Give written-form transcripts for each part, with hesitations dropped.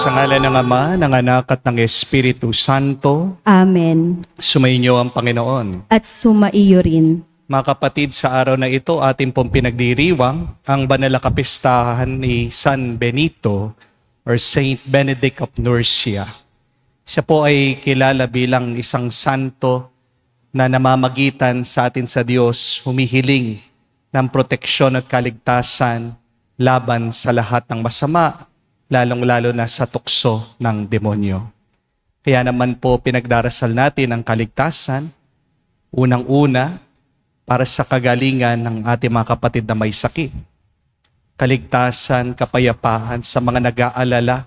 Sa ngalan ng Ama, ng Anak at ng Espiritu Santo. Amen. Sumainyo ang Panginoon. At sumaiyo rin. Mga kapatid, sa araw na ito, ating pong pinagdiriwang ang banal na kapistahan ni San Benito or Saint Benedict of Nursia. Siya po ay kilala bilang isang santo na namamagitan sa atin sa Diyos, humihiling ng proteksyon at kaligtasan laban sa lahat ng masama, lalong-lalo na sa tukso ng demonyo. Kaya naman po pinagdarasal natin ang kaligtasan, unang-una, para sa kagalingan ng ating mga kapatid na may sakit. Kaligtasan, kapayapaan sa mga nag-aalala,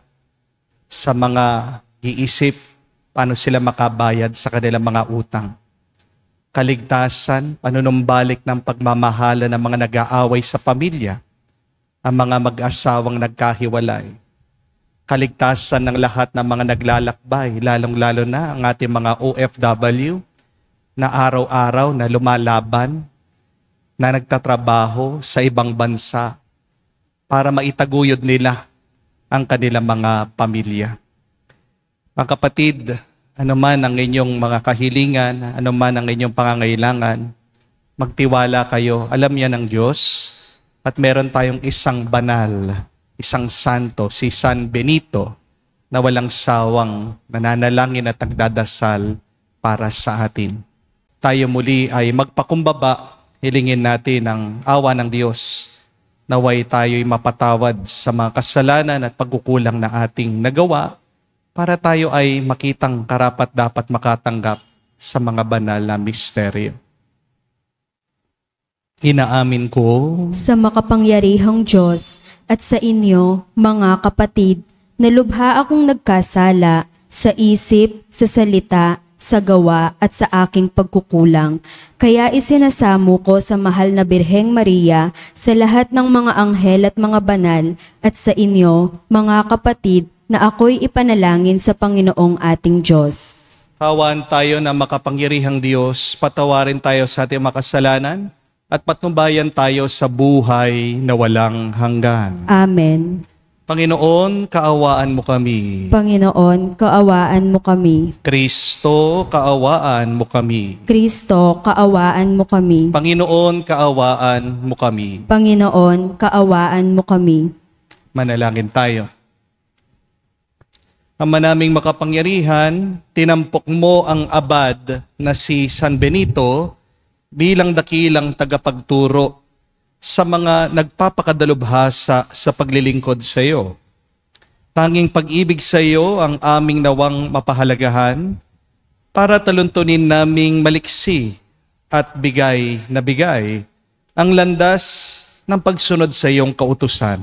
sa mga iisip, paano sila makabayad sa kanilang mga utang. Kaligtasan, panunumbalik ng pagmamahala ng mga nag-aaway sa pamilya, ang mga mag-asawang nagkahiwalay. Kaligtasan ng lahat ng mga naglalakbay, lalong-lalo na ang ating mga OFW, na araw-araw na lumalaban, na nagtatrabaho sa ibang bansa para maitaguyod nila ang kanilang mga pamilya. Mga kapatid, ano man ang inyong mga kahilingan, ano man ang inyong pangangailangan, magtiwala kayo. Alam yan ng Diyos at meron tayong isang banal, isang santo, si San Benito, na walang sawang nananalangin at nagdadasal para sa atin. Tayo muli ay magpakumbaba, hilingin natin ang awa ng Diyos. Naway tayo'y mapatawad sa mga kasalanan at pagkukulang na ating nagawa para tayo ay makitang karapat dapat makatanggap sa mga banal na misteryo. Inaamin ko Sa makapangyarihang Diyos at sa inyo, mga kapatid, na lubha akong nagkasala sa isip, sa salita, sa gawa at sa aking pagkukulang. Kaya isinasamo ko sa mahal na Birheng Maria, sa lahat ng mga anghel at mga banal, at sa inyo, mga kapatid, na ako'y ipanalangin sa Panginoong ating Diyos. Hawaan tayo na makapangyarihang Diyos, patawarin tayo sa ating makasalanan, at patnubayan tayo sa buhay na walang hanggan. Amen. Panginoon, kaawaan mo kami. Panginoon, kaawaan mo kami. Kristo, kaawaan mo kami. Kristo, kaawaan mo kami. Panginoon, kaawaan mo kami. Panginoon, kaawaan mo kami. Manalangin tayo. Ama naming makapangyarihan, tinampok mo ang abad na si San Benito bilang dakilang tagapagturo sa mga nagpapakadalubhasa sa paglilingkod sa iyo. Tanging pag-ibig sa iyo ang aming nawang mapahalagahan para taluntunin naming maliksi at bigay na bigay ang landas ng pagsunod sa iyong kautusan.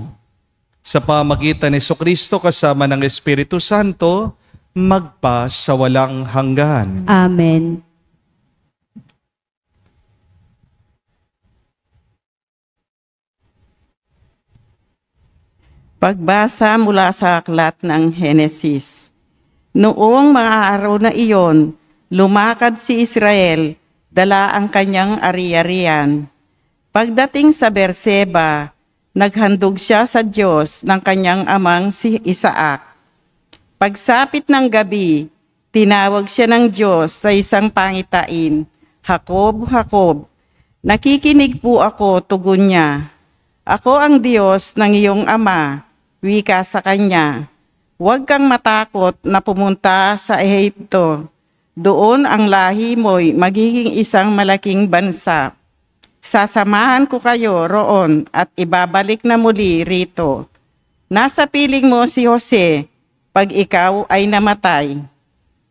Sa pamagitan ni Jesucristo kasama ng Espiritu Santo, magpa sa walang hanggan. Amen. Pagbasa mula sa aklat ng Henesis. Noong mga araw na iyon, lumakad si Israel, dala ang kanyang ari-arian. Pagdating sa Berseba, naghandog siya sa Diyos ng kanyang amang si Isaac. Pagsapit ng gabi, tinawag siya ng Diyos sa isang pangitain, "Jacob, Jacob." "Nakikinig po ako," tugon niya. "Ako ang Diyos ng iyong ama," wika sa kanya. "Huwag kang matakot na pumunta sa Ehipto. Doon ang lahi mo'y magiging isang malaking bansa. Sasamahan ko kayo roon at ibabalik na muli rito. Nasa piling mo si Jose pag ikaw ay namatay."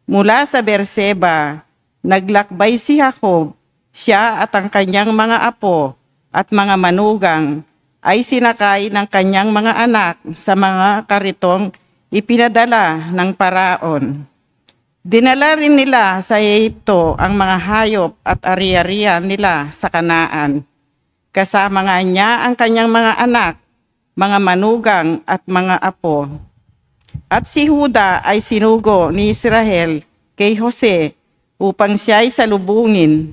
Mula sa Berseba, naglakbay si Jacob, siya at ang kanyang mga apo at mga manugang ay sinakay ng kanyang mga anak sa mga karitong ipinadala ng Paraon. Dinala rin nila sa Ehipto ang mga hayop at ari-arian nila sa Kanaan. Kasama nga niya ang kanyang mga anak, mga manugang at mga apo. At si Juda ay sinugo ni Israel kay Jose upang siya ay salubungin.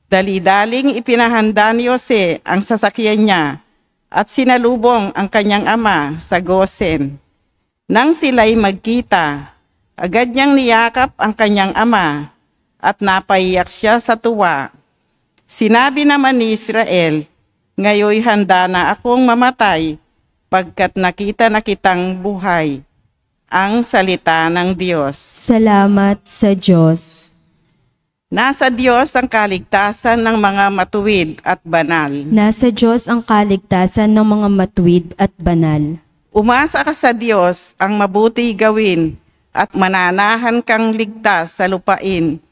Dali-daling ipinahanda ni Jose ang sasakyan niya at sinalubong ang kanyang ama sa Gosen. Nang sila'y magkita, agad niyang niyakap ang kanyang ama at napaiyak siya sa tuwa. Sinabi naman ni Israel, "Ngayoy handa na akong mamatay pagkat nakita na kitang buhay." Ang salita ng Diyos. Salamat sa Diyos. Nasa Diyos ang kaligtasan ng mga matuwid at banal. Nasa Diyos ang kaligtasan ng mga matuwid at banal. Umasa ka sa Diyos ang mabuti gawin at mananahan kang ligtas sa lupain.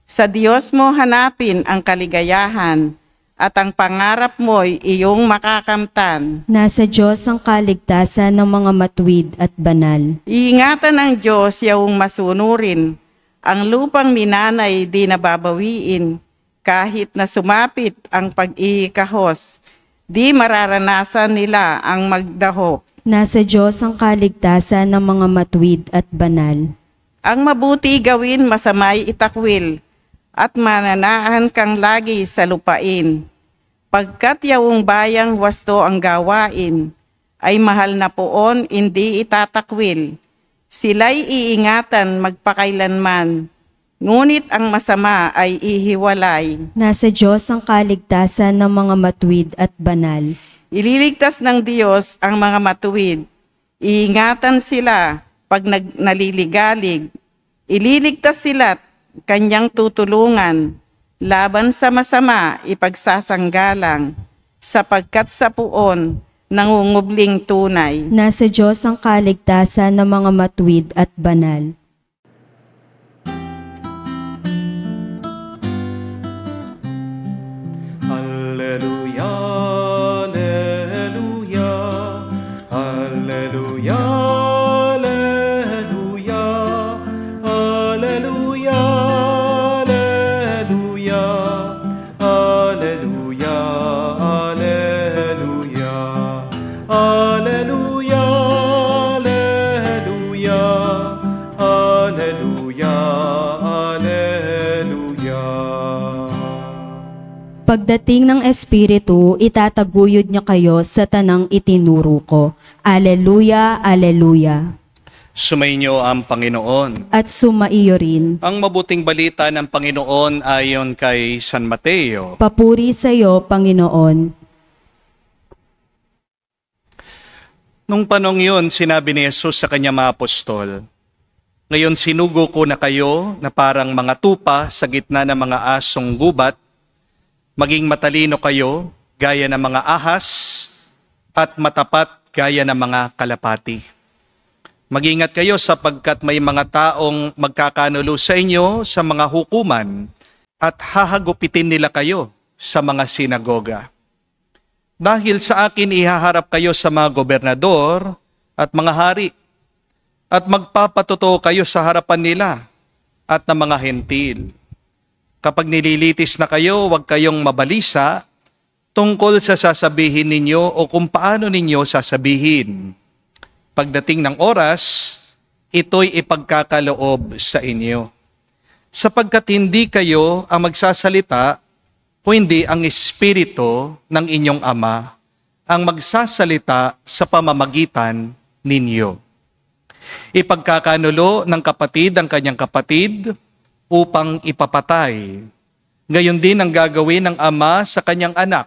Sa Diyos mo hanapin ang kaligayahan at ang pangarap mo'y iyong makakamtan. Nasa Diyos ang kaligtasan ng mga matuwid at banal. Iingatan ng Diyos yaong masunurin. Ang lupang minanay di nababawiin. Kahit na sumapit ang pag-iikahos, di mararanasan nila ang magdahok. Nasa Diyos ang kaligtasan ng mga matuwid at banal. Ang mabuti gawin masamay itakwil, at mananahan kang lagi sa lupain. Pagkat yawong bayang wasto ang gawain, ay mahal na poon hindi itatakwil. Sila'y iingatan magpakailanman, ngunit ang masama ay ihiwalay. Nasa Diyos ang kaligtasan ng mga matuwid at banal. Ililigtas ng Diyos ang mga matuwid. Iingatan sila pag naliligalig. Ililigtas sila't kanyang tutulungan. Laban sa masama ipagsasanggalang, sapagkat sa puon nangungubling tunay. Nasa Diyos ang kaligtasan ng mga matuwid at banal. Alleluia, alleluia, alleluia, alleluia, alleluia, alleluia, alleluia, alleluia, alleluia, alleluia, alleluia, alleluia. Pagdating ng Espiritu, itataguyod niya kayo sa tanang itinuro ko. Aleluya, aleluya. Sumainyo ang Panginoon. At sumaiyo rin. Ang mabuting balita ng Panginoon ayon kay San Mateo. Papuri sa iyo, Panginoon. Nung panong yun, sinabi ni Jesus sa kanyang mga apostol, "Ngayon sinugo ko na kayo na parang mga tupa sa gitna ng mga asong gubat. Maging matalino kayo gaya ng mga ahas at matapat gaya ng mga kalapati. Mag-ingat kayo sapagkat may mga taong magkakanulo sa inyo sa mga hukuman at hahagupitin nila kayo sa mga sinagoga. Dahil sa akin ihaharap kayo sa mga gobernador at mga hari at magpapatotoo kayo sa harapan nila at ng mga hentil. Kapag nililitis na kayo, huwag kayong mabalisa tungkol sa sasabihin ninyo o kung paano ninyo sasabihin. Pagdating ng oras, ito'y ipagkakaloob sa inyo. Sapagkat hindi kayo ang magsasalita, kundi ang Espiritu ng inyong Ama ang magsasalita sa pamamagitan ninyo. Ipagkakanulo ng kapatid ang kanyang kapatid upang ipapatay. Gayon din ang gagawin ng ama sa kanyang anak.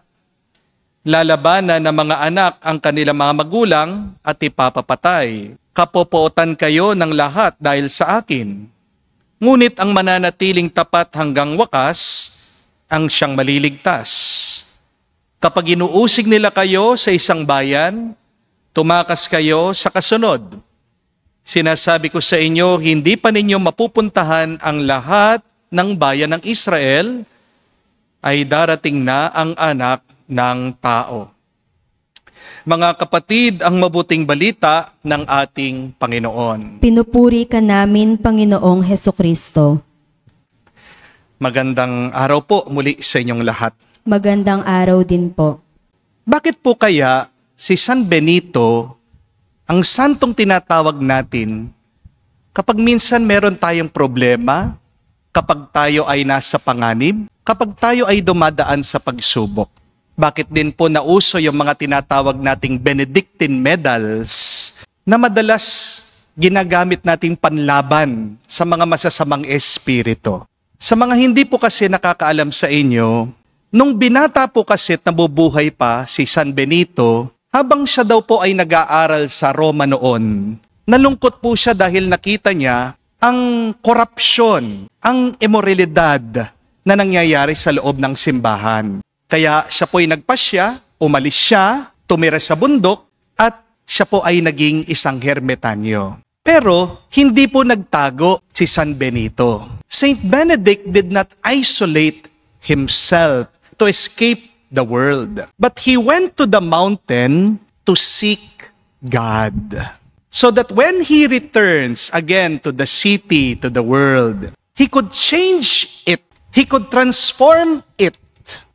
Lalabanan ng mga anak ang kanilang mga magulang at ipapapatay. Kapopootan kayo ng lahat dahil sa akin. Ngunit ang mananatiling tapat hanggang wakas, ang siyang maliligtas. Kapag inuusig nila kayo sa isang bayan, tumakas kayo sa kasunod. Sinasabi ko sa inyo, hindi pa ninyo mapupuntahan ang lahat ng bayan ng Israel, ay darating na ang anak ng tao. Mga kapatid, ang mabuting balita ng ating Panginoon. Pinupuri ka namin, Panginoong Hesukristo. Magandang araw po muli sa inyong lahat. Magandang araw din po. Bakit po kaya si San Benito ang santong tinatawag natin kapag minsan meron tayong problema, kapag tayo ay nasa panganib, kapag tayo ay dumadaan sa pagsubok? Bakit din po nauso yung mga tinatawag nating Benedictine medals na madalas ginagamit nating panlaban sa mga masasamang espiritu. Sa mga hindi po kasi nakakaalam sa inyo, nung binata po kasi at nabubuhay pa si San Benito, habang siya daw po ay nag-aaral sa Roma noon, nalungkot po siya dahil nakita niya ang korupsyon, ang imoralidad na nangyayari sa loob ng simbahan. Kaya siya po ay nagpasya, umalis siya, tumira sa bundok, at siya po ay naging isang hermetanyo. Pero hindi po nagtago si San Benito. Saint Benedict did not isolate himself to escape the world, but he went to the mountain to seek God. So that when he returns again to the city, to the world, he could change it. He could transform it.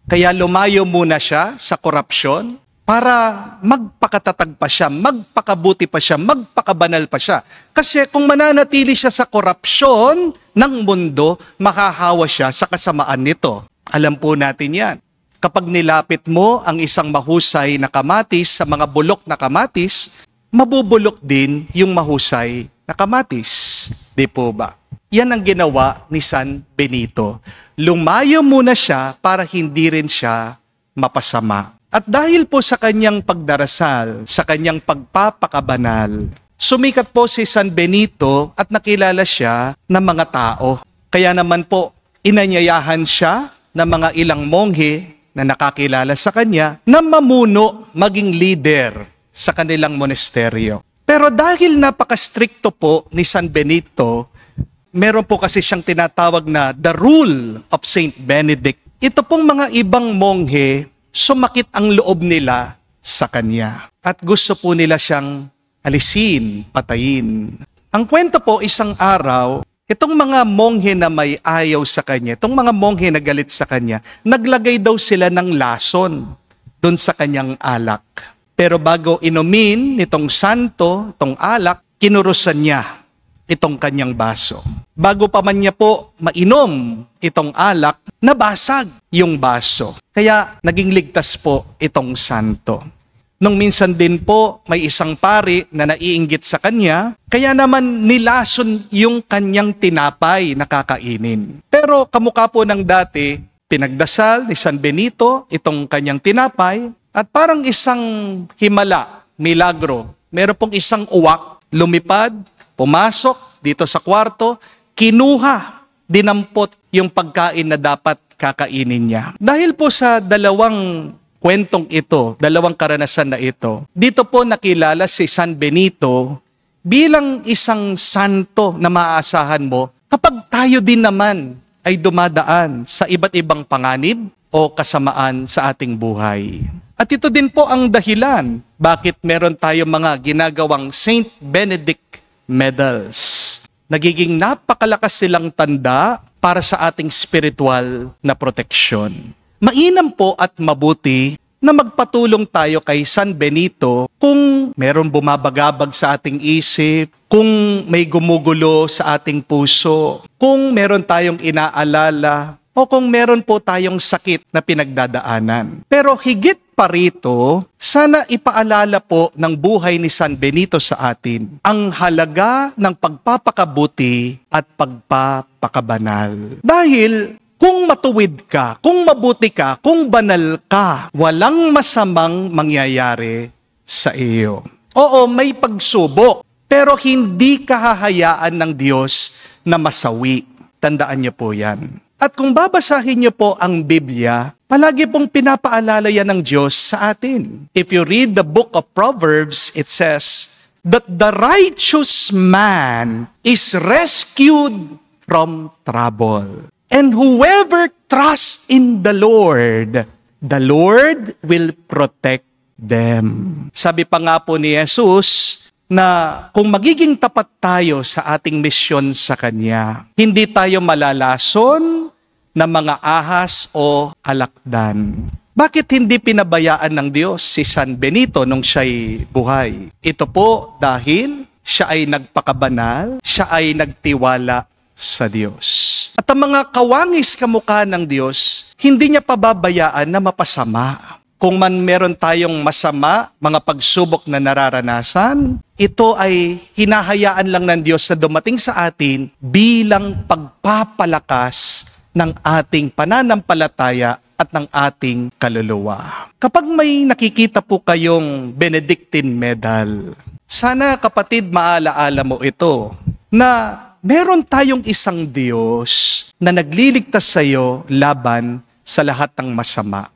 Kaya lumayo muna siya sa korupsyon para magpakatatag pa siya, magpakabuti pa siya, magpakabanal pa siya. Kasi kung mananatili siya sa korupsyon ng mundo, makahawa siya sa kasamaan nito. Alam po natin yan. Kapag nilapit mo ang isang mahusay na kamatis sa mga bulok na kamatis, mabubulok din yung mahusay na kamatis. Di po ba? Yan ang ginawa ni San Benito. Lumayo muna siya para hindi rin siya mapasama. At dahil po sa kanyang pagdarasal, sa kanyang pagpapakabanal, sumikat po si San Benito at nakilala siya ng mga tao. Kaya naman po, inanyayahan siya ng mga ilang monghe na nakakilala sa kanya na mamuno, maging leader sa kanilang monasteryo. Pero dahil napaka-stricto po ni San Benito, meron po kasi siyang tinatawag na the rule of Saint Benedict. Ito pong mga ibang monghe, sumakit ang loob nila sa kanya. At gusto po nila siyang alisin, patayin. Ang kwento po, isang araw, itong mga monghe na may ayaw sa kanya, itong mga monghe na galit sa kanya, naglagay daw sila ng lason doon sa kanyang alak. Pero bago inumin nitong santo, itong alak, kinurusan niya itong kanyang baso. Bago pa man niya po mainom itong alak, nabasag yung baso. Kaya naging ligtas po itong santo. Nung minsan din po, may isang pari na naiinggit sa kanya, kaya naman nilason yung kanyang tinapay na kakainin. Pero kamukha po ng dati, pinagdasal ni San Benito itong kanyang tinapay, at parang isang himala, milagro, meron pong isang uwak, lumipad, pumasok dito sa kwarto, kinuha, dinampot yung pagkain na dapat kakainin niya. Dahil po sa dalawang kwentong ito, dalawang karanasan na ito, dito po nakilala si San Benito bilang isang santo na maaasahan mo kapag tayo din naman ay dumadaan sa iba't ibang panganib o kasamaan sa ating buhay. At ito din po ang dahilan bakit meron tayo mga ginagawang Saint Benedict medals. Nagiging napakalakas silang tanda para sa ating spiritual na proteksyon. Mainam po at mabuti na magpatulong tayo kay San Benito kung meron bumabagabag sa ating isip, kung may gumugulo sa ating puso, kung meron tayong inaalala, o kung meron po tayong sakit na pinagdadaanan. Pero higit pa rito, sana ipaalala po ng buhay ni San Benito sa atin ang halaga ng pagpapakabuti at pagpapakabanal. Dahil kung matuwid ka, kung mabuti ka, kung banal ka, walang masamang mangyayari sa iyo. Oo, may pagsubok, pero hindi kahahayaan ng Diyos na masawi. Tandaan niyo po yan. At kung babasahin niyo po ang Biblia, palagi pong pinapaalala yan ng Diyos sa atin. If you read the book of Proverbs, it says that the righteous man is rescued from trouble. And whoever trusts in the Lord will protect them. Sabi pa nga po ni Jesus na kung magiging tapat tayo sa ating misyon sa Kanya, hindi tayo malalason ng mga ahas o alakdan. Bakit hindi pinabayaan ng Diyos si San Benito nung siya'y buhay? Ito po dahil siya ay nagpakabanal, siya ay nagtiwala sa Diyos. At ang mga kawangis kamukha ng Diyos, hindi niya pababayaan na mapasama. kung man meron tayong masama, mga pagsubok na nararanasan, ito ay hinahayaan lang ng Diyos na dumating sa atin bilang pagpapalakas ng ating pananampalataya at ng ating kaluluwa. Kapag may nakikita po kayong Benedictine Medal, sana kapatid maalaala mo ito, na meron tayong isang Diyos na nagliligtas sa iyo laban sa lahat ng masama.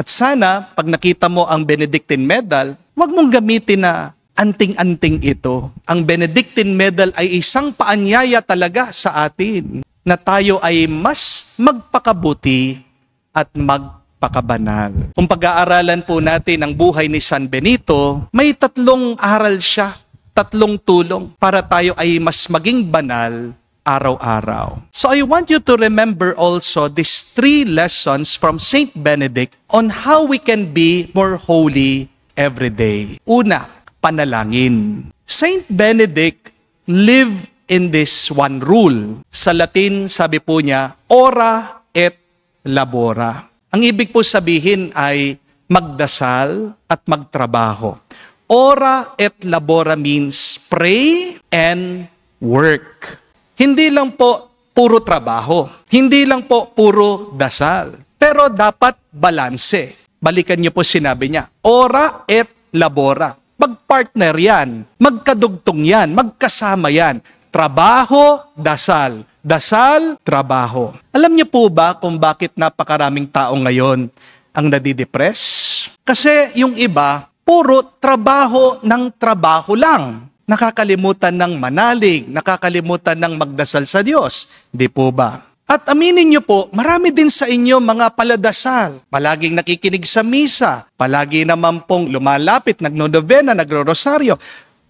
At sana, pag nakita mo ang Benedictine Medal, huwag mong gamitin na anting-anting ito. Ang Benedictine Medal ay isang paanyaya talaga sa atin na tayo ay mas magpakabuti at magpakabanal. Kung pag-aaralan po natin ang buhay ni San Benito, may 3 aral siya, 3 tulong para tayo ay mas maging banal araw-araw. So I want you to remember also these 3 lessons from Saint Benedict on how we can be more holy every day. Una, panalangin. Saint Benedict lived in this one rule. Sa Latin, sabi po niya, ora et labora. Ang ibig po sabihin ay magdasal at magtrabaho. Ora et labora means pray and work. Hindi lang po puro trabaho. Hindi lang po puro dasal. Pero dapat balanse. Balikan niyo po sinabi niya, ora et labora. Magpartner yan. Magkadugtong yan. Magkasama yan. Trabaho, dasal. Dasal, trabaho. Alam niyo po ba kung bakit napakaraming tao ngayon ang nadidepress? Kasi yung iba, puro trabaho ng trabaho lang. Nakakalimutan ng manalig, nakakalimutan ng magdasal sa Diyos. Di po ba? At aminin niyo po, marami din sa inyo mga paladasal. Palaging nakikinig sa misa. Palagi naman pong lumalapit, nagno-novena, nagro-rosaryo.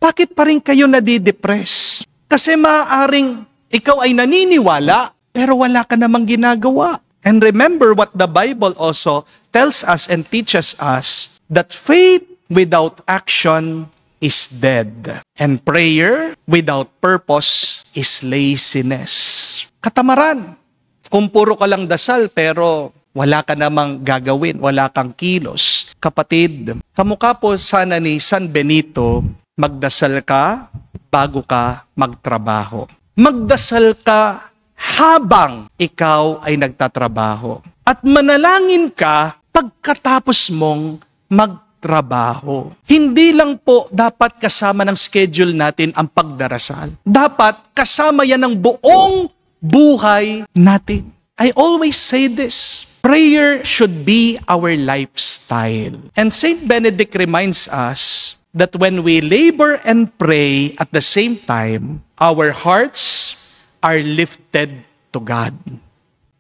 Bakit pa rin kayo nadidepress? Kasi maaaring ikaw ay naniniwala, pero wala ka namang ginagawa. And remember what the Bible also tells us and teaches us, that faith without action is dead. And prayer without purpose is laziness. Katamaran. Kung puro ka lang dasal pero wala ka namang gagawin, wala kang kilos. Kapatid, kamukha po sana ni San Benito, magdasal ka bago ka magtrabaho. Magdasal ka habang ikaw ay nagtatrabaho. At manalangin ka pagkatapos mong magtrabaho. Hindi lang po dapat kasama ng schedule natin ang pagdarasal. Dapat kasama yan ng buong buhay natin. I always say this. Prayer should be our lifestyle. And Saint Benedict reminds us that when we labor and pray at the same time, our hearts are lifted to God.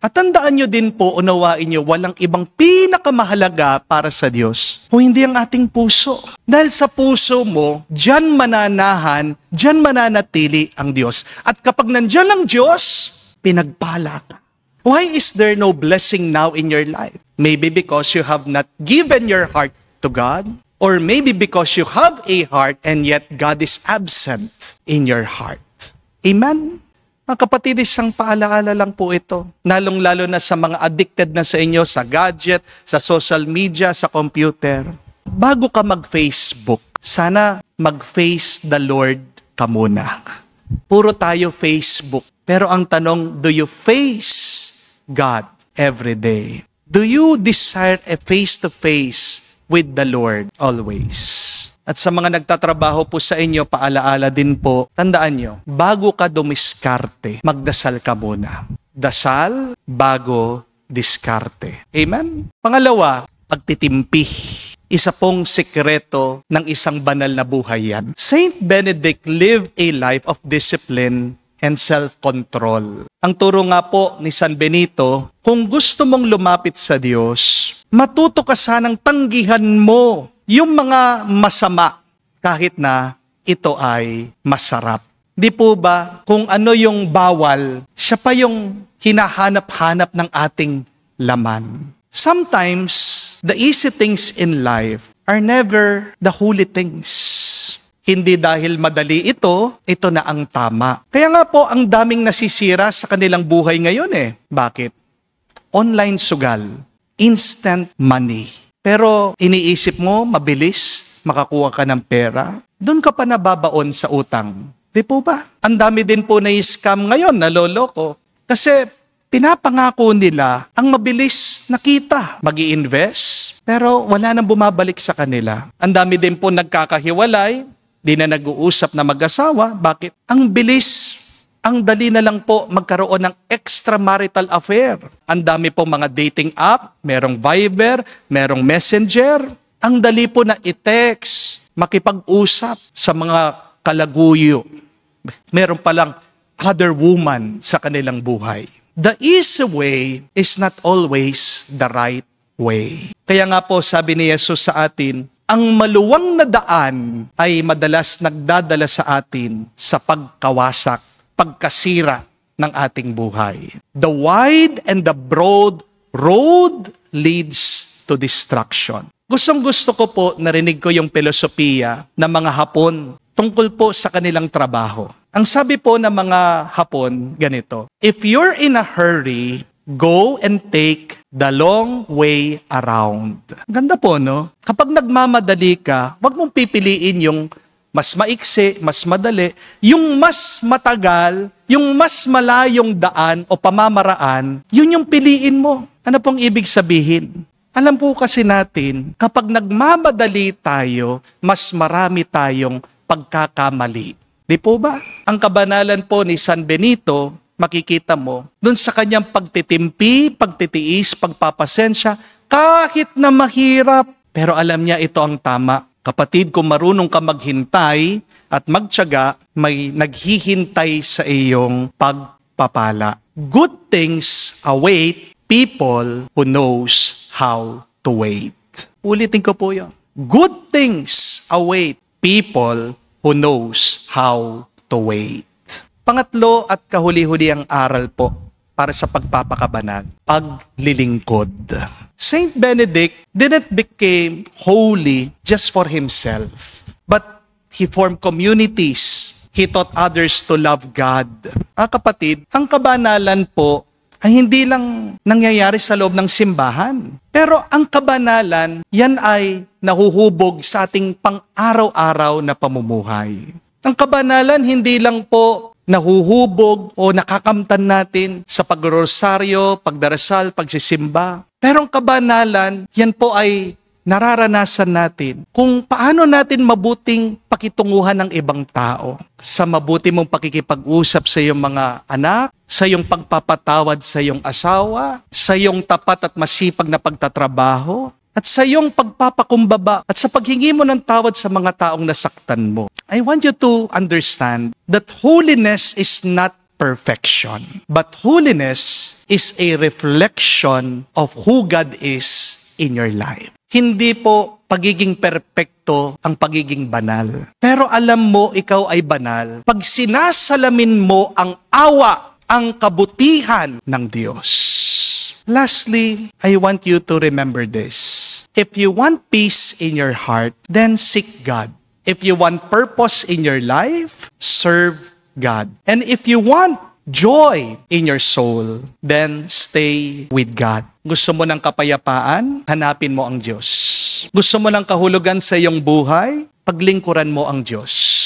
At tandaan nyo din po, unawain nyo, walang ibang pinakamahalaga para sa Diyos kung hindi ang ating puso. Dahil sa puso mo, dyan mananahan, dyan mananatili ang Diyos. At kapag nandyan ang Diyos, pinagpala ka. Why is there no blessing now in your life? Maybe because you have not given your heart to God, or maybe because you have a heart and yet God is absent in your heart. Amen? Mga kapatid, isang paalaala lang po ito. Lalong-lalo na sa mga addicted na sa inyo, sa gadget, sa social media, sa computer. Bago ka mag-Facebook, sana mag-face the Lord ka muna. Puro tayo Facebook. Pero ang tanong, do you face God every day? Do you desire a face-to-face with the Lord always? At sa mga nagtatrabaho po sa inyo, paalaala din po, tandaan nyo, bago ka dumiskarte, magdasal ka muna. Dasal bago diskarte. Amen? Pangalawa, pagtitimpi. Isa pong sikreto ng isang banal na buhay yan. Saint Benedict lived a life of discipline and self-control. Ang turo nga po ni San Benito, kung gusto mong lumapit sa Diyos, matuto ka sanang tanggihan mo yung mga masama kahit na ito ay masarap. Di po ba kung ano yung bawal, siya pa yung hinahanap-hanap ng ating laman. Sometimes, the easy things in life are never the holy things. Hindi dahil madali ito na ang tama. Kaya nga po, ang daming nasisira sa kanilang buhay ngayon eh. Bakit? Online sugal, instant money. Pero iniisip mo, mabilis, makakuha ka ng pera, doon ka pa nababaon sa utang. Di po ba? Ang dami din po na scam ngayon, naloloko. Kasi pinapangako nila ang mabilis na kita. Mag-i-invest, pero wala nang bumabalik sa kanila. Ang dami din po nagkakahiwalay, di na nag-uusap na mag-asawa. Bakit? Ang bilis, ang dali na lang po magkaroon ng extramarital affair. Ang dami po mga dating app, merong Viber, merong Messenger. Ang dali po na i-text, makipag-usap sa mga kalaguyo. Meron palang other woman sa kanilang buhay. The easy way is not always the right way. Kaya nga po sabi ni Jesus sa atin, ang maluwang na daan ay madalas nagdadala sa atin sa pagkawasak, pagkasira ng ating buhay. The wide and the broad road leads to destruction. Gustong-gusto ko po, narinig ko yung filosofiya ng mga Hapon tungkol po sa kanilang trabaho. Ang sabi po ng mga Hapon, ganito, if you're in a hurry, go and take the long way around. Ganda po, no? Kapag nagmamadali ka, wag mong pipiliin yung mas maiksi, mas madali, yung mas matagal, yung mas malayong daan o pamamaraan, yun yung piliin mo. Ano pong ibig sabihin? Alam po kasi natin, kapag nagmamadali tayo, mas marami tayong pagkakamali. Di po ba? Ang kabanalan po ni San Benito, makikita mo, dun sa kanyang pagtitimpi, pagtitiis, pagpapasensya, kahit na mahirap, pero alam niya ito ang tama. Kapatid, kung marunong ka maghintay at magtiyaga, may naghihintay sa iyong pagpapala. Good things await people who knows how to wait. Ulitin ko po yun. Good things await people who knows how to wait. Pangatlo at kahuli-huli ang aral po para sa pagpapakabanal, paglilingkod. Saint Benedict didn't become holy just for himself, but he formed communities. He taught others to love God. Kapatid, ang kabanalan po ay hindi lang nangyayari sa loob ng simbahan. Pero ang kabanalan, yan ay nahuhubog sa ating pang-araw-araw na pamumuhay. Ang kabanalan hindi lang po nahuhubog o nakakamtan natin sa pagrosaryo, pagdarasal, pagsisimba. Pero ang kabanalan, yan po ay nararanasan natin kung paano natin mabuting pakitunguhan ng ibang tao. Sa mabuti mong pakikipag-usap sa iyong mga anak, sa iyong pagpapatawad sa iyong asawa, sa iyong tapat at masipag na pagtatrabaho, at sa iyong pagpapakumbaba at sa paghingi mo ng tawad sa mga taong nasaktan mo. I want you to understand that holiness is not perfection, but holiness is a reflection of who God is in your life. Hindi po pagiging perpekto ang pagiging banal. Pero alam mo, ikaw ay banal pag sinasalamin mo ang awa, ang kabutihan ng Diyos. Lastly, I want you to remember this. If you want peace in your heart, then seek God. If you want purpose in your life, serve God. And if you want joy in your soul, then stay with God. Gusto mo ng kapayapaan? Hanapin mo ang Diyos. Gusto mo ng kahulugan sa iyong buhay? Paglingkuran mo ang Diyos.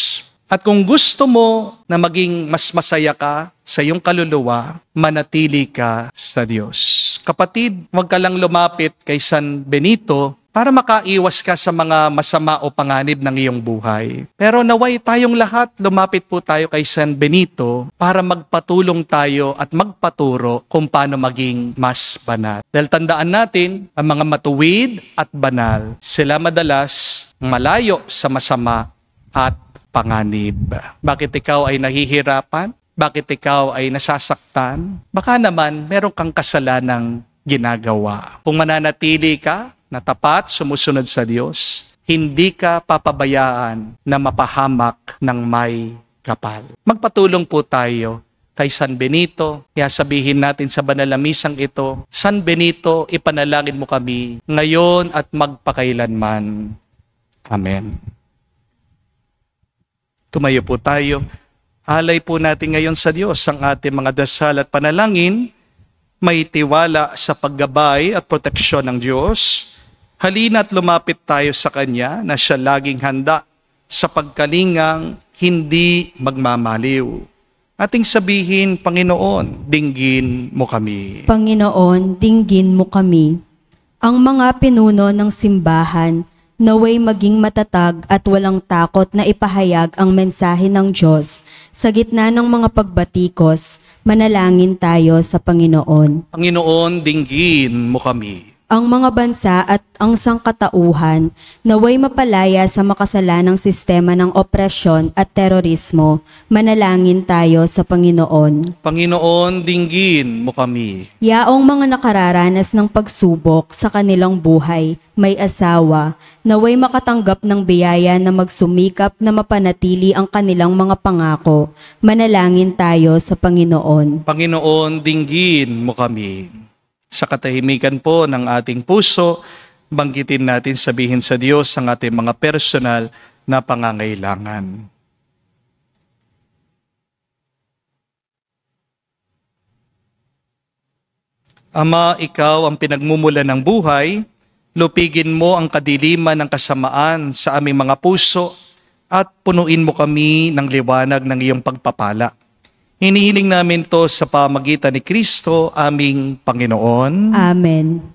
At kung gusto mo na maging mas masaya ka sa iyong kaluluwa, manatili ka sa Diyos. Kapatid, huwag ka lang lumapit kay San Benito para makaiwas ka sa mga masama o panganib ng iyong buhay. Pero naway tayong lahat, lumapit po tayo kay San Benito para magpatulong tayo at magpaturo kung paano maging mas banal. Dahil tandaan natin, ang mga matuwid at banal, sila madalas malayo sa masama at panganib. Bakit ikaw ay nahihirapan? Bakit ikaw ay nasasaktan? Baka naman meron kang kasalanang ginagawa. Kung mananatili ka na tapat, sumusunod sa Diyos, hindi ka papabayaan na mapahamak ng may kapal. Magpatulong po tayo kay San Benito. Kaya sabihin natin sa banal na misang ito, San Benito, ipanalangin mo kami ngayon at magpakailanman. Amen. Tumayo po tayo. Alay po natin ngayon sa Diyos ang ating mga dasal at panalangin. May tiwala sa paggabay at proteksyon ng Diyos. Halina't lumapit tayo sa Kanya na siya laging handa sa pagkalingang hindi magmamaliw. Ating sabihin, Panginoon, dinggin mo kami. Panginoon, dinggin mo kami. Ang mga pinuno ng simbahan, naway maging matatag at walang takot na ipahayag ang mensahe ng Diyos. Sa gitna ng mga pagbatikos, manalangin tayo sa Panginoon. Panginoon, dinggin mo kami. Ang mga bansa at ang sangkatauhan naway mapalaya sa makasalanang sistema ng opresyon at terorismo, manalangin tayo sa Panginoon. Panginoon, dinggin mo kami. Yaong mga nakararanas ng pagsubok sa kanilang buhay, may asawa, naway makatanggap ng biyaya na magsumikap na mapanatili ang kanilang mga pangako, manalangin tayo sa Panginoon. Panginoon, dinggin mo kami. Sa katahimikan po ng ating puso, banggitin natin, sabihin sa Diyos ang ating mga personal na pangangailangan. Ama, ikaw ang pinagmumulan ng buhay, lupigin mo ang kadiliman ng kasamaan sa aming mga puso at punuin mo kami ng liwanag ng iyong pagpapala. Hinihiling namin to sa pamagitan ni Kristo, aming Panginoon. Amen.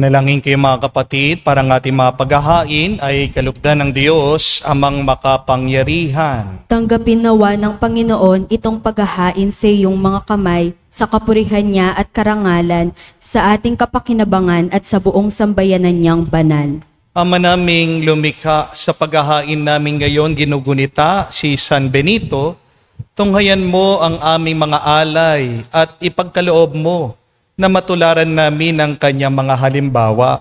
Manalangin kayo mga kapatid, para ng ating mga paghahain ay kalugdan ng Diyos amang makapangyarihan. Tanggapin nawa ng Panginoon itong paghahain sa iyong mga kamay sa kapurihan niya at karangalan, sa ating kapakinabangan at sa buong sambayanan niyang banal. Ama naming lumikha, sa paghahain namin ngayon ginugunita si San Benito, tunghayan mo ang aming mga alay at ipagkaloob mo na matularan namin ang kanyang mga halimbawa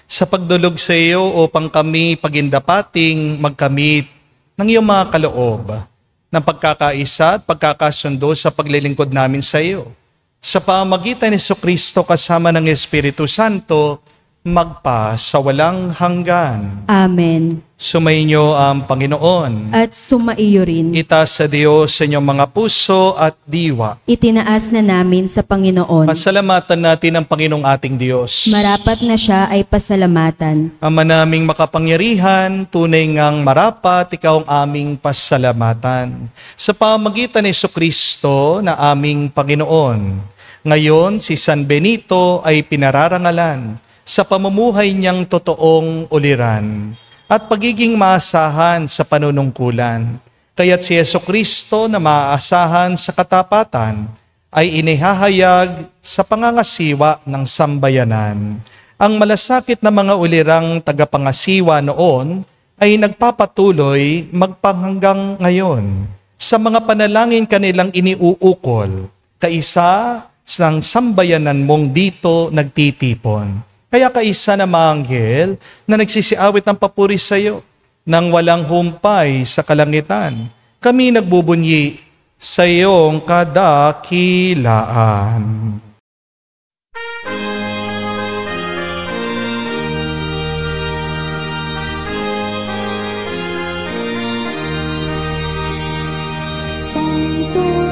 sa pagdulog sa iyo upang kami pagindapating magkamit ng iyong mga kaloob ng pagkakaisa at pagkakasundo sa paglilingkod namin sa iyo. Sa pamagitan ni Jesucristo kasama ng Espiritu Santo, magpa sa walang hanggan. Amen. Sumainyo ang Panginoon. At sumaiyo rin. Itaas sa Diyos sa inyong mga puso at diwa. Itinaas na namin sa Panginoon. Pasalamatan natin ang Panginoong ating Diyos. Marapat na siya ay pasalamatan. Ama naming makapangyarihan, tunay ngang marapat, ikaw ang aming pasalamatan. Sa pamagitan ni Jesucristo na aming Panginoon, ngayon si San Benito ay pinararangalan sa pamumuhay niyang totoong uliran at pagiging maasahan sa panunungkulan. Kaya't si Jesucristo na maaasahan sa katapatan ay inihahayag sa pangangasiwa ng sambayanan. Ang malasakit na mga ulirang tagapangasiwa noon ay nagpapatuloy magpahanggang ngayon sa mga panalangin kanilang iniuukol, kaisa ng sambayanan mong dito nagtitipon. Kaya kaisa na mga anghel na nagsisiawit ng papuri sa iyo nang walang humpay sa kalangitan, kami nagbubunyi sa iyong kadakilaan.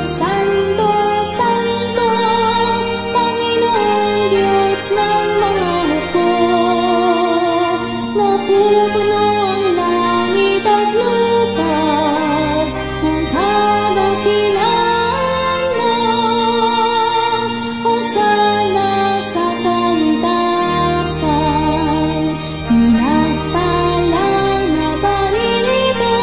Santo, Santo, Panginoong Diyos ng mga hukbo. Napupuno ang langit at lupa ng kadakilaan mo. Hosana sa kaitasan, pinagpalang na paninito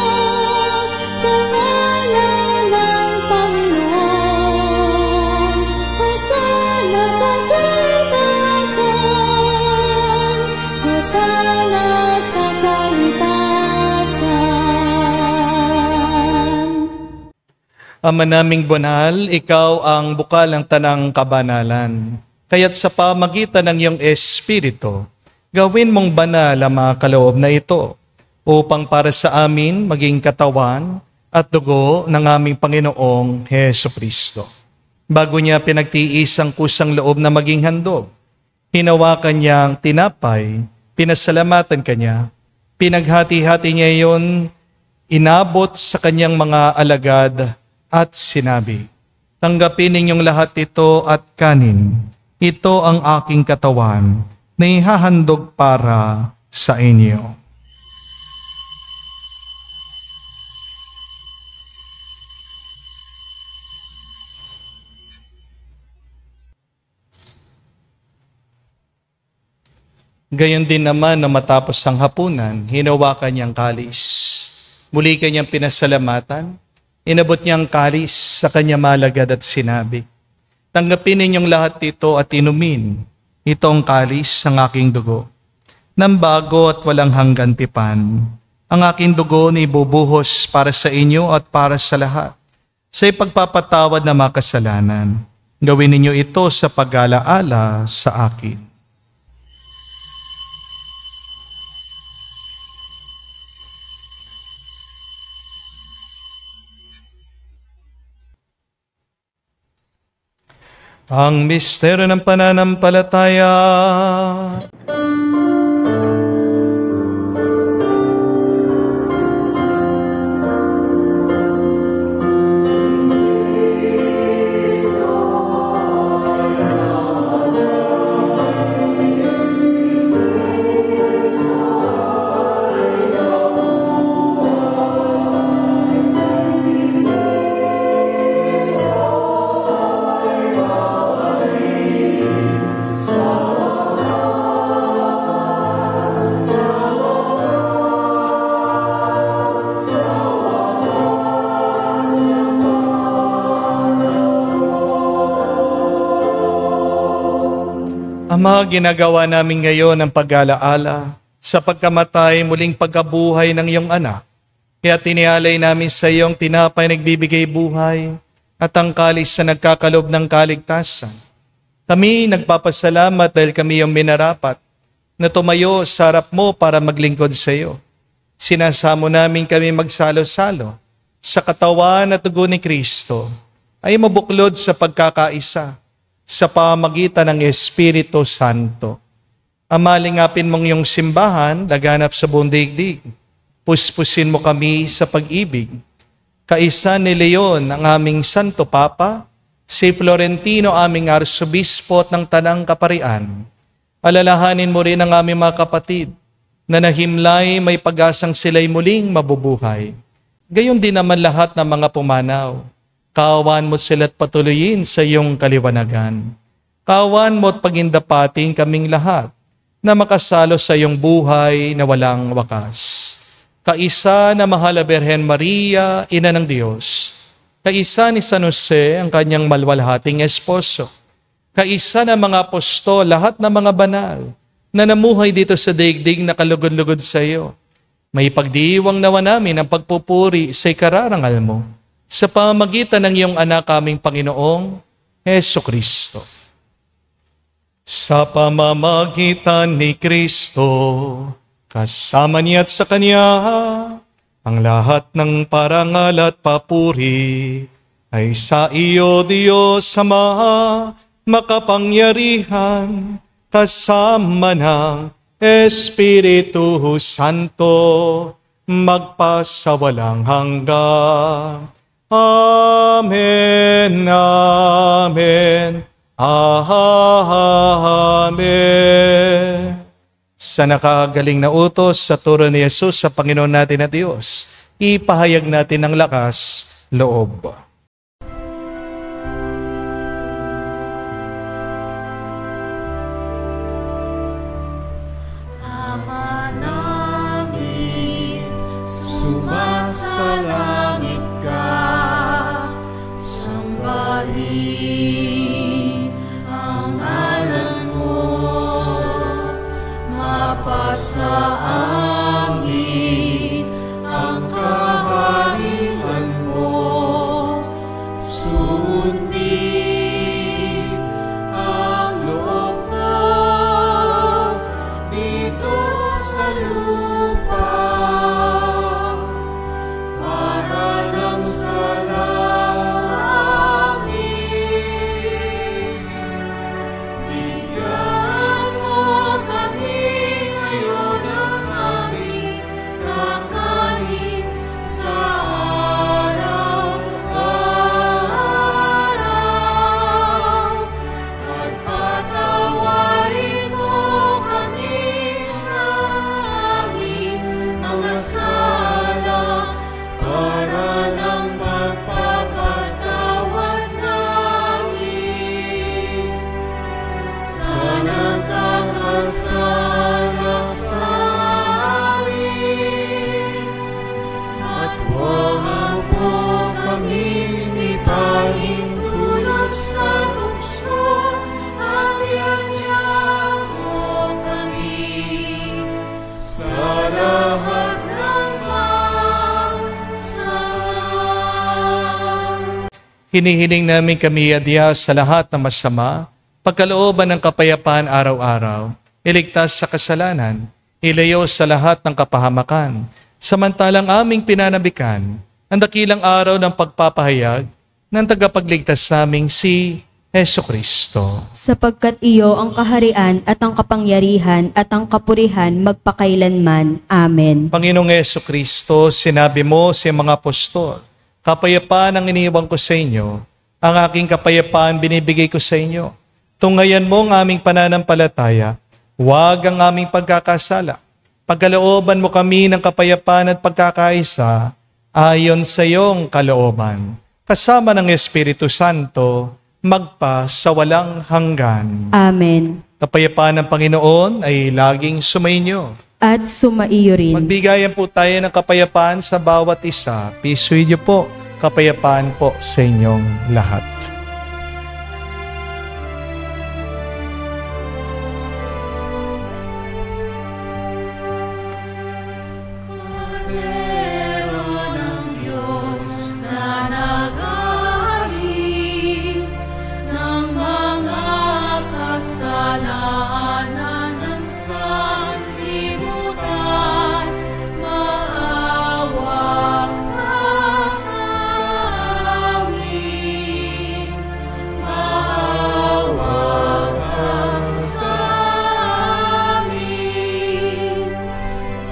sa ngalan ng Panginoon. Hosana sa kaitasan, Hosana sa kaitasan. Ama naming banal, ikaw ang bukal ng tanang kabanalan. Kaya't sa pamagitan ng iyong Espiritu, gawin mong banal ang mga kaloob na ito, upang para sa amin maging katawan at dugo ng aming Panginoong Hesukristo. Bago niya pinagtiis ang kusang loob na maging handog, hinawakan niya ang tinapay, pinasalamatan kanya, pinaghati-hati niya iyon, inabot sa kanyang mga alagad at sinabi, "Tanggapin ninyong lahat ito at kanin. Ito ang aking katawan na ihahandog para sa inyo." Gayon din naman na matapos ang hapunan, hinawakan niyang kalis. Muli kanyang pinasalamatan, inabot niyang kalis sa kanya malagad at sinabi, "Tanggapin ninyong lahat ito at inumin. Ito ang kalis ng aking dugo. Nang bago at walang hanggan tipan, ang aking dugo na ibubuhos para sa inyo at para sa lahat, sa ipagpapatawad ng mga kasalanan. Gawin ninyo ito sa pag-alaala sa akin." Ang misteryo ng pananampalataya. Ama, ginagawa namin ngayon ang pag-alaala sa pagkamatay muling pagkabuhay ng iyong anak. Kaya tinialay namin sa iyong tinapay nagbibigay buhay at ang kalis na nagkakalob ng kaligtasan. Kami nagpapasalamat dahil kami iyong minarapat na tumayo sa harap mo para maglingkod sa iyo. Sinasamo namin kami magsalo-salo sa katawan at dugo ni Kristo ay mabuklod sa pagkakaisa sa pamagitan ng Espiritu Santo. Amalingapin mong iyong simbahan, laganap sa buong daigdig. Puspusin mo kami sa pag-ibig. Kaisa ni Leon, ang aming Santo Papa, si Florentino, aming Arsobispo at ng Tanang Kaparian. Alalahanin mo rin ang aming mga kapatid na nahimlay may pag-asang sila'y muling mabubuhay. Gayon din naman lahat ng mga pumanaw. Kaawaan mo sila't patuloyin sa iyong kaliwanagan. Kaawaan mo at pagindapatin kaming lahat na makasalo sa iyong buhay na walang wakas. Kaisa na mahal na Birhen Maria, Ina ng Diyos. Kaisa ni San Jose, ang kanyang malwalhating esposo. Kaisa na mga apostol, lahat ng mga banal na namuhay dito sa daigdig na kalugod-lugod sa iyo. May pagdiiwang nawa namin ang pagpupuri sa ikararangal mo sa pamagitan ng iyong anak aming Panginoong Hesukristo. Sa pamamagitan ni Kristo, kasama niya at sa Kanya, ang lahat ng parangal at papuri ay sa iyo, Diyos Ama, makapangyarihan, kasama ng Espiritu Santo, magpasawalang hanggan. Amen, amen, amen. Sa nakagaling na utos sa turo ni Jesus sa Panginoon natin na Diyos, ipahayag natin ang lakas loob. Ama namin, sumasalangit ka, sambahin ang ngalan mo, mapasa amin ang kaharian mo, sundin ang loob mo dito sa lupa, para lang sa langit. Bigyan mo kami ngayon ng aming kakanin sa araw-araw, at patawarin mo kami sa aming mga sala, para ng pagpapatawad namin sa nagkakasala sa amin. At huwag mo kaming ipahintulot sa tukso, at iadya mo kami sa lahat ng masama. Hinihiling namin kami adya sa lahat ng masama, pagkalooban ng kapayapaan araw-araw, iligtas sa kasalanan, ilayo sa lahat ng kapahamakan, samantalang aming pinanabikan ang dakilang araw ng pagpapahayag ng tagapagligtas naming si Hesukristo. Sapagkat iyo ang kaharian at ang kapangyarihan at ang kapurihan magpakailanman. Amen. Panginoong Hesukristo, sinabi mo sa mga apostol, kapayapaan ang iniiwan ko sa inyo, ang aking kapayapaan binibigay ko sa inyo. Tunghayan mo ang aming pananampalataya, huwag ang aming pagkakasala. Pagkalooban mo kami ng kapayapaan at pagkakaisa, ayon sa iyong kalooban. Kasama ng Espiritu Santo, magpa sa walang hanggan. Amen. Kapayapaan ng Panginoon ay laging sumainyo. At sumaiyo rin. Magbigayan po tayo ng kapayapaan sa bawat isa. Peace with you po. Kapayapaan po sa inyong lahat. Kordero ng Diyos na nag-aalis ng mga kasalanan ng sanlibutan, maawa ka sa amin. Maawa ka sa amin.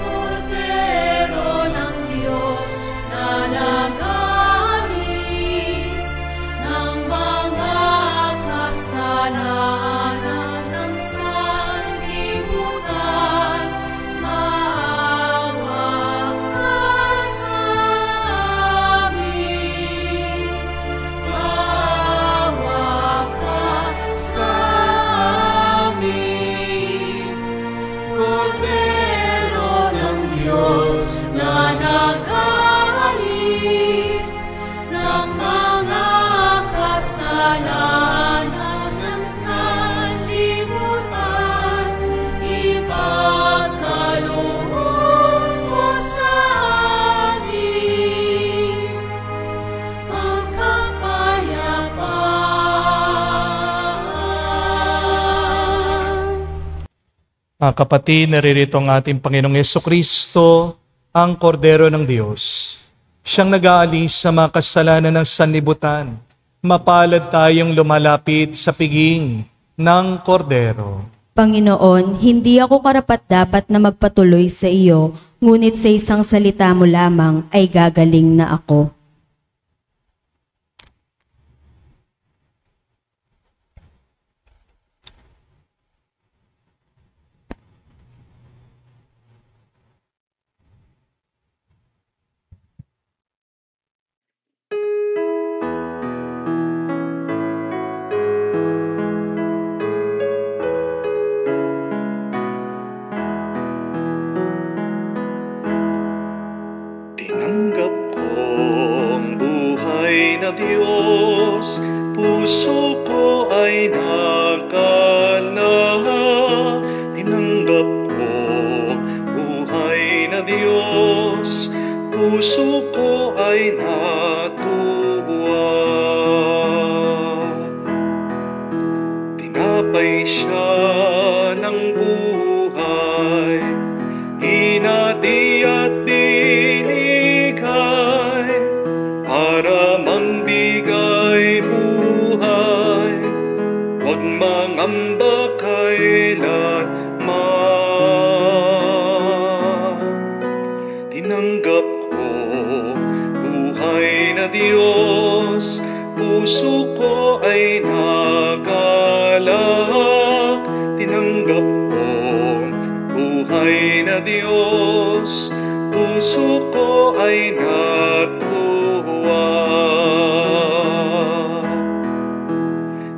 Kordero ng Diyos na nag-aalis ng mga kasalanan ng sanlibutan, maawa ka sa amin. Maawa ka sa amin. Kordero ng Diyos na nag-aalis ng mga kasalanan ng sanlibutan, ipagkaloob mo sa amin ang kapayapaan. Mga kapatid, naririto ang ating Panginoong Hesukristo, ang Kordero ng Diyos. Siyang nag-aalis sa mga kasalanan ng sanlibutan. Mapalad tayong lumalapit sa piging ng Kordero. Panginoon, hindi ako karapat-dapat na magpatuloy sa iyo, ngunit sa isang salita mo lamang ay gagaling na ako. na Diyos, puso ko ay nakalahak. Tinanggap ko, buhay na Diyos, puso ko ay natuwa. Tinapay siya ng buhay, hinati at binigay, para mangbigay buhay, huwag mangamba kailanman. Tinanggap ko, buhay na Diyos, puso ko ay nakalahak. Tinanggap ko, buhay na Diyos, puso ko ay natuwa.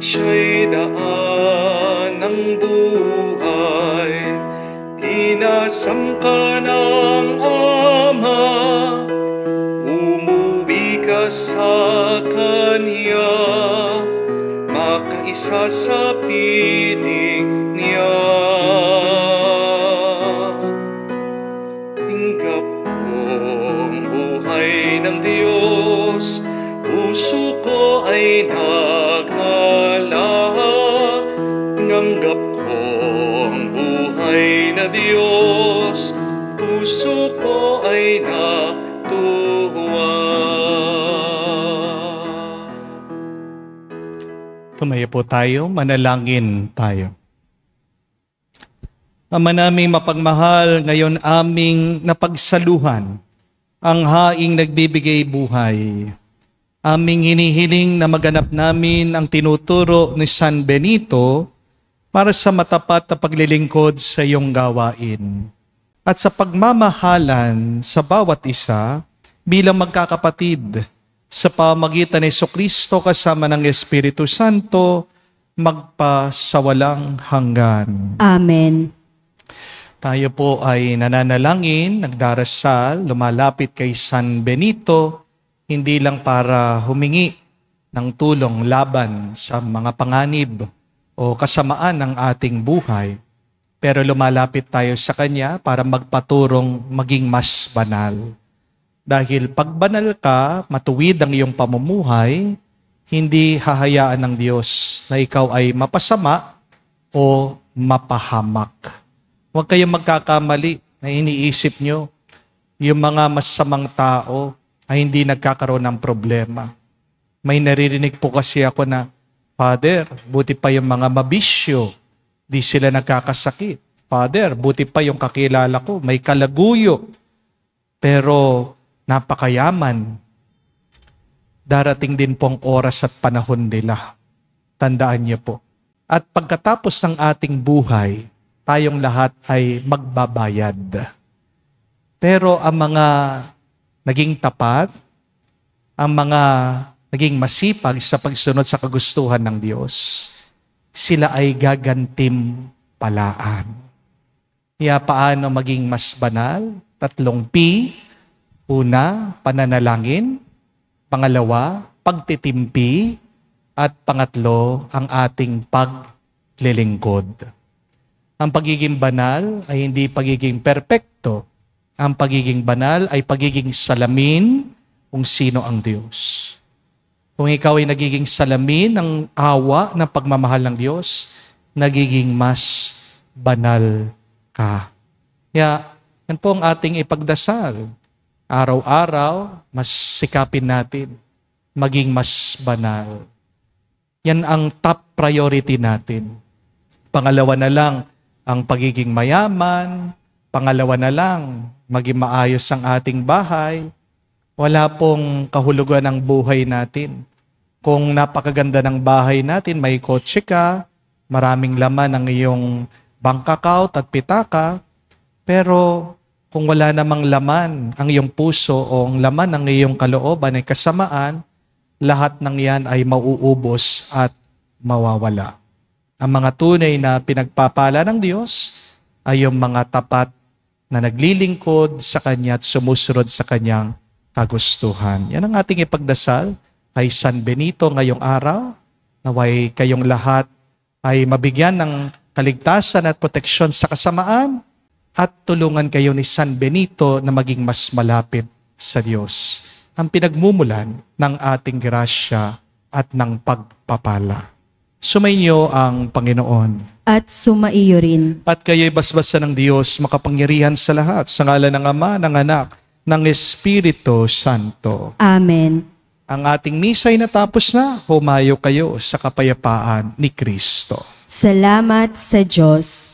Siya'y daan ng buhay, inasam ka ng Ama, umuwi ka sa Kanya, makaisa sa piling niya. Tinggap kong buhay ng Diyos, puso ko ay nakalahak. Tinanggap kong buhay na Diyos, puso ko ay natuwa. Tumayo po tayo, manalangin tayo. Ama naming mapagmahal, ngayon aming napagsaluhan ang haing nagbibigay buhay. Aming hinihiling na maganap namin ang tinuturo ni San Benito para sa matapat na paglilingkod sa iyong gawain. At sa pagmamahalan sa bawat isa bilang magkakapatid sa pamagitan ni Jesucristo kasama ng Espiritu Santo, magpasawalang hanggan. Amen. Tayo po ay nananalangin, nagdarasal, lumalapit kay San Benito, hindi lang para humingi ng tulong laban sa mga panganib o kasamaan ng ating buhay, pero lumalapit tayo sa Kanya para magpaturong maging mas banal. Dahil pag banal ka, matuwid ang iyong pamumuhay, hindi hahayaan ng Diyos na ikaw ay mapasama o mapahamak. Huwag kayong magkakamali na iniisip nyo yung mga masamang tao ay hindi nagkakaroon ng problema. May naririnig po kasi ako na, Father, buti pa yung mga mabisyo, di sila nagkakasakit. Father, buti pa yung kakilala ko, may kalaguyo, pero napakayaman. Darating din pong oras at panahon nila. Tandaan niyo po. At pagkatapos ng ating buhay, tayong lahat ay magbabayad. Pero ang mga naging tapat, ang mga naging masipag sa pagsunod sa kagustuhan ng Diyos, sila ay gagantimpalaan. Kaya paano maging mas banal? 3 P. Una, pananalangin. Pangalawa, pagtitimpi. At pangatlo, ang ating paglilingkod. Ang pagiging banal ay hindi pagiging perpekto. Ang pagiging banal ay pagiging salamin kung sino ang Diyos. Kung ikaw ay nagiging salamin ng awa ng pagmamahal ng Diyos, nagiging mas banal ka. Kaya, yan po ang ating ipagdasal. Araw-araw, mas sikapin natin maging mas banal. Yan ang top priority natin. Pangalawa na lang ang pagiging mayaman. Pangalawa na lang, maging maayos ang ating bahay. Wala pong kahulugan ng buhay natin. Kung napakaganda ng bahay natin, may kotse ka, maraming laman ang iyong bank account at pitaka, pero kung wala namang laman ang iyong puso o ang laman ng iyong kalooban ay kasamaan, lahat ng yan ay mauubos at mawawala. Ang mga tunay na pinagpapala ng Diyos ay yung mga tapat na naglilingkod sa Kanya at sumusunod sa Kanyang kagustuhan. Yan ang ating ipagdasal kay San Benito ngayong araw. Naway kayong lahat ay mabigyan ng kaligtasan at proteksyon sa kasamaan at tulungan kayo ni San Benito na maging mas malapit sa Diyos, ang pinagmumulan ng ating grasya at ng pagpapala. Sumainyo ang Panginoon. At sumaiyo rin. At kayo'y basbasan ng Diyos, makapangyarihan sa lahat, sa ngalan ng Ama, ng Anak, ng Espiritu Santo. Amen. Ang ating misa'y natapos na, humayo kayo sa kapayapaan ni Kristo. Salamat sa Diyos.